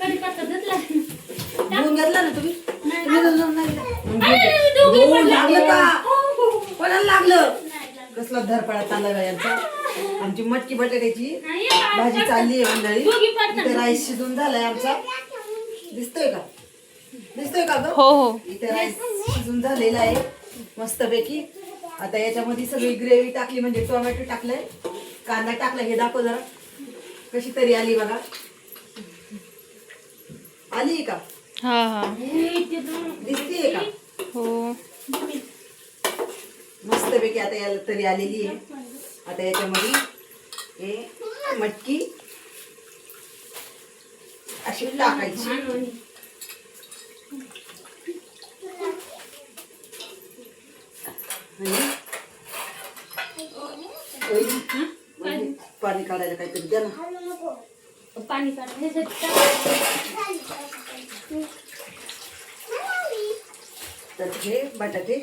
कढीपत्ता घेतला घेऊन घेतला ना तुम्ही? नाही. लागलं का? कोणाला लागलं? कसला धरपडा चालला यांचा. आमची मटकी बटाट्याची भाजी चालली आहे मंडळी. इथे राईस शिजून झालाय आमचा. दिसतोय का? दिसतोय का ग? हो हो. इथे राईस शिजून झालेला आहे मस्तपैकी. आता याच्यामध्ये सगळी ग्रेव्ही टाकली म्हणजे टोमॅटो टाकलाय, कांदा टाकला. हे दाखव जरा कशी तरी आली बघा. आली का? हा हा. दिसतीये का? हो. मस्तपैकी आता याला तरी आलेली आहे. आता याच्यामध्ये हे मटकी अशी टाकायची. पाणी काढायला काहीतरी द्या ना. पाणी काढायचं तर हे बटाटे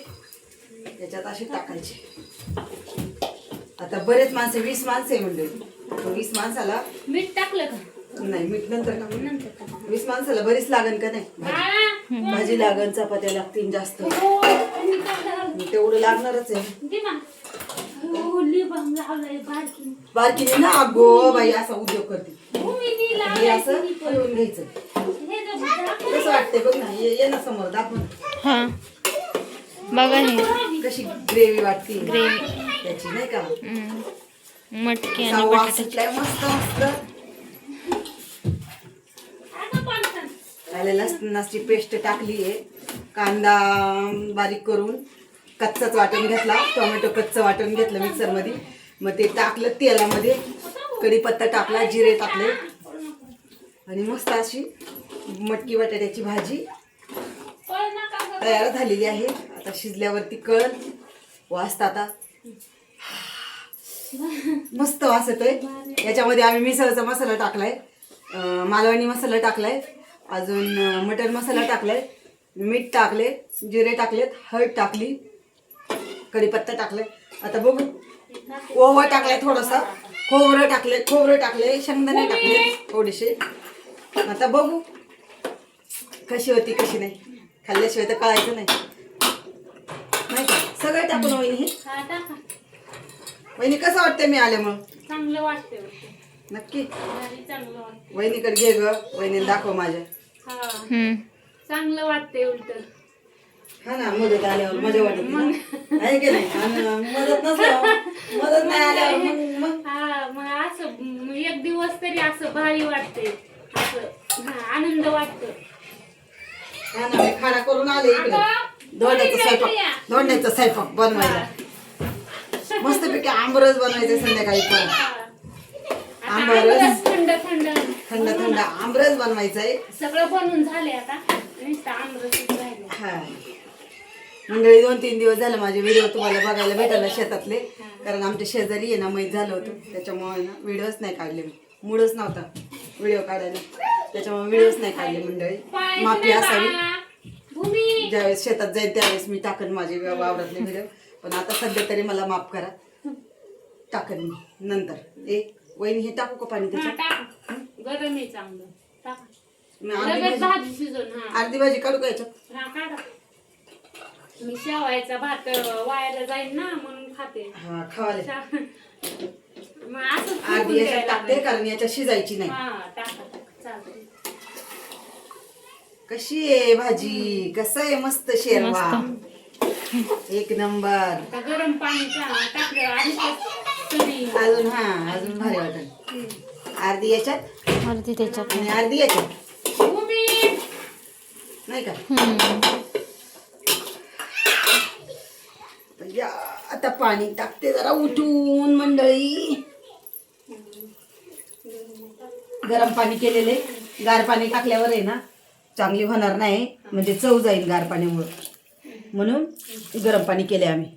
त्याच्यात असे टाकायचे. आता बरेच माणसं 20 माणसं आहे म्हणजे 20 माणसाला मीठ टाकलं का? नाही, मीठ नंतर टाकू. नंतर टाक. 20 माणसाला बरीच लागन का नाही? भाजी लागन, चपात्या लागतील जास्त, तेवढं लागणारच आहे. बारकीने ना अगो बाई असा उद्योग करते. हे असं हलवून घ्यायचं. कसं वाटतंय बघ ना. ये ना समोर दाखव ना. हा बघा हे कशी ग्रेव्ही वाटते ग्रेव्ही त्याची नाही का? मटकी आणि सावा बटाट्याची. सुटलाय मस्त मस्त. आले लसणाची पेस्ट टाकली आहे. कांदा बारीक करून कच्चाच वाटून घेतला. टोमॅटो कच्चं वाटून घेतलं मिक्सर मध्ये. मग ते टाकलं तेलामध्ये. कढीपत्ता टाकला, जिरे टाकले आणि मस्त अशी मटकी बटाट्याची भाजी तयार झालेली आहे. आता शिजल्यावरती कळ वाजता आता मस्त वास येतोय. याच्यामध्ये आम्ही मिसळचा मसाला टाकलाय, मालवणी मसाला टाकलाय, अजून मटन मसाला टाकलाय, मीठ टाकले, जिरे टाकलेत, हळद टाकली, कढीपत्ता टाकलाय. आता बघू. ओवा टाकलाय थोडासा, खोबरं टाकले, शेंगदाणे टाकले थोडेसे. आता बघू कशी होती कशी नाही. खाल्ल्याशिवाय तर कळायचं नाही का? सगळं टाकून वहिनी. वहिनी कसं वाटतंय मी आल्यामुळं? चांगलं वाटतंय. नक्की. चांगलं वाटतं. वहिनीकडे घे ग, वहिनीला दाखव माझ्या. चांगलं वाटतंय उलट. हा ना, मदत आल्यावर मजा वाटत ना. आहे की नाही? आणि मदत मदत नाही आल्यावर मग असं एक दिवस तरी असं भारी वाटतंय, असं आनंद वाटतो. हा ना, मी खाना करून आले इकडे. धोंड्याचा स्वयंपाक बनवायला. मस्तपैकी आंबरस बनवायचं संध्याकाळी. पण आंबरस थंड थंड थंड थंड आंबरस बनवायचं आहे. सगळं बनवून झाले. आता नुसतं आंबरस राहिलं. हा मंडळी, 2-3 दिवस झालं माझे व्हिडिओ तुम्हाला बघायला भेटायला शेतातले. कारण आमच्या शेजारी आहे ना मैत झालं होतं, त्याच्यामुळे ना व्हिडिओच नाही काढले. मी मूडच नव्हता व्हिडिओ काढायला, त्याच्यामुळे व्हिडिओच नाही काढले. मंडळी माफी असावी. ज्यावेळेस शेतात जाईल त्यावेळेस मी टाकन माझे वावरातले व्हिडिओ. पण आता सध्या तरी मला माफ करा. टाकन मी नंतर. वहिनी हे टाकू का पाणी त्याच्यात? गरम आहे चांगलं. अर्धी भाजी काढू का याच्यात? मी शेवायचा भात वायाला जाईल ना म्हणून खाते. हा, खावाले मग असं अर्धी याच्यात टाकते कारण याच्यात शिजायची नाही. कशी आहे भाजी? कसं आहे? मस्त शेरवा, एक नंबर. गरम पाणी टाकलं अजून अजून भारी वाटेल. अर्धी याच्यात, अर्धी त्याच्यात आणि अर्धी याच्यात, नाही का? आता पाणी टाकते जरा उठून. मंडळी गरम पाणी केलेले. गार पाणी टाकल्यावर आहे ना चांगली होणार नाही, म्हणजे चव जाईल गार पाण्यामुळे. म्हणून गरम पाणी केले आम्ही.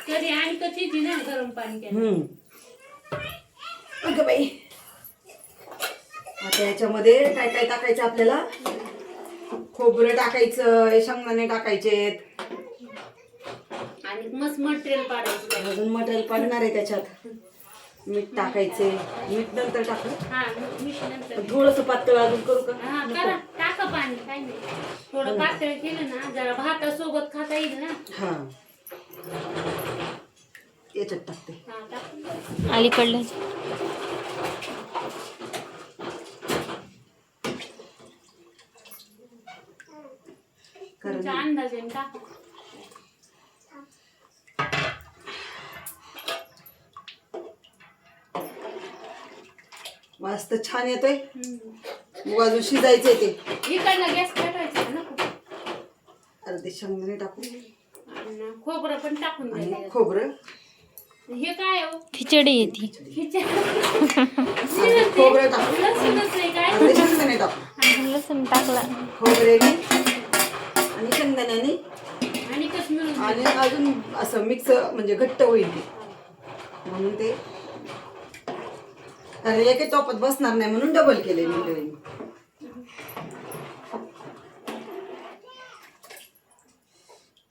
गरम पाणी केलं. अगं बाई, आता याच्यामध्ये काय काय टाकायचं आपल्याला? खोबरं टाकायचं, शेंगदाणे टाकायचे, आणि मस्त मटेरियल पाडायचं. अजून मटेरियल पाडणार आहे त्याच्यात. मीठ टाकायचे. मीठ नंतर टाकू. हा मिठ नंतर थोडस पातळ अजून करू का? हा करा टाका पाणी काय नाही थोडं पातळ केलं ना जरा भातासोबत खाता येईल ना. हा याच्यात टाकते. हा टाकून अलीकडलं तुमच्या अंदाजाने टाका. मस्त छान येतोय. हम्म. मग अजून शिजायचंय ते. इकडनं गॅस पेटवायचा नको. अर्धे शेंगदाणे टाकू आणि खोबरं पण टाकून आणि द्यायचं. खोबरं. हे काय हो खिचडी येते. अर्धे खोबरं टाकू. लसूणच आहे काय अर्धे शेंगदाणे टाकू. लसूण टाकला. खोबऱ्याने आणि शेंगदाण्याने आणि कश्मीर आणि अजून असं मिक्स म्हणजे घट्ट होईल ते. म्हणून ते अरे एके टोपात बसणार नाही म्हणून डबल केले मी.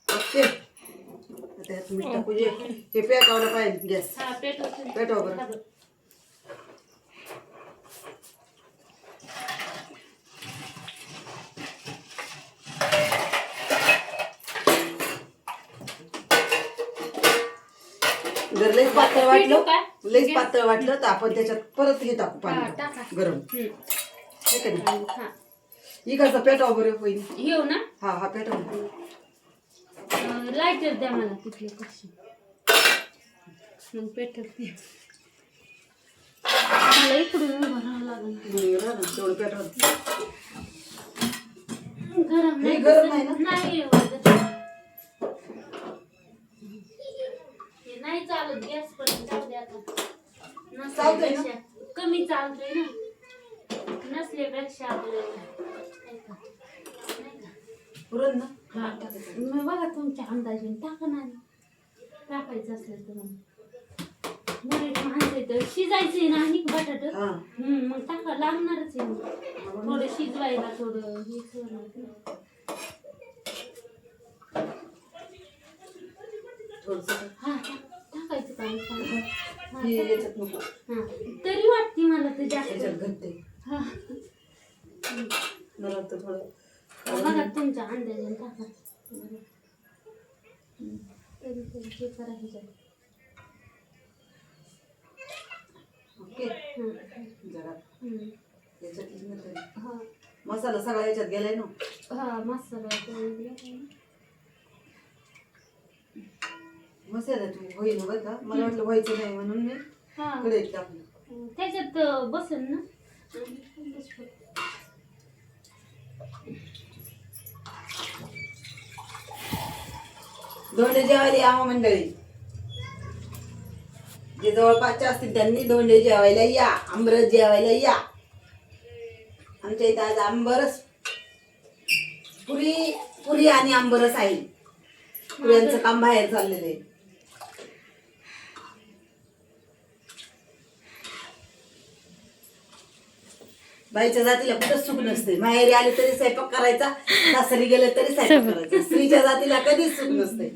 ओके त्यात मीठ टाकू जे हे पेटवलं पाहिजे गॅस. हा पेटवतो. पेटवा बरं. जर लईच पातळ वाटलं लईच पातळ वाटलं तर आपण त्याच्यात परत हे टाकू हा, पाणी टाका. गरम. हम्म. हे का नाही? हा इकडचा पेटवा बरं होईल. घेऊ ना हा हा पेटवा. लाईटर द्या मला तिथले कशी मग पेटवते. मला इकडून उभं राहावं लागेल. तेवढं पेटवा. गरम हे गरम नाही ना? नाही एवढं. हे नाही चालत गॅस पण जाऊ दे आता. चालतंय ना? नसल्यापेक्षा कमी चालतोय ना नसल्यापेक्षा आपल्याला नाही का? पुरण ना. हा मग बघा तुमच्या अंदाजाने टाका ना टाकायचं असलं तर मराठी माणसं आहे तर शिजायचंय ना आणि बटाट हा मग टाका लागणारच आहे मग. थोडं शिजवायला थोडं हे ठेवणार. थोडंसं हा टाकायचं पाणी हे याच्यात नको. हा तरी वाटते मला तर जास्त याच्यात घट्ट आहे. हा मला वाटतं थोडं बघा तुमच्या अंदाजाने टाका. तरी तरी हे करा ह्याच्यात. ओके जरा हम्म. याच्यात हा मसाला सगळा याच्यात गेलाय ना. हा मसाला मसाला तू होईल बरं का. मला वाटलं व्हायचं नाही म्हणून मी हा कढईत टाकलं. त्याच्यात बसेल ना. दोंडे जेवायला या मंडळी. जे जवळपासचे असतील त्यांनी दोंडे जेवायला या. आंबरस जेवायला या. आमच्या इथं आज आंबरस पुरी आणि आंबरस आहे. पुऱ्यांचं काम बाहेर चाललेलं आहे. बाईच्या जातीला कुठंच सुख नसते. माहेरी आले तरी स्वयंपाक करायचा, सासरी गेले तरी स्वयंपाक करायचा. स्त्रीच्या जातीला कधीच सुख नसते.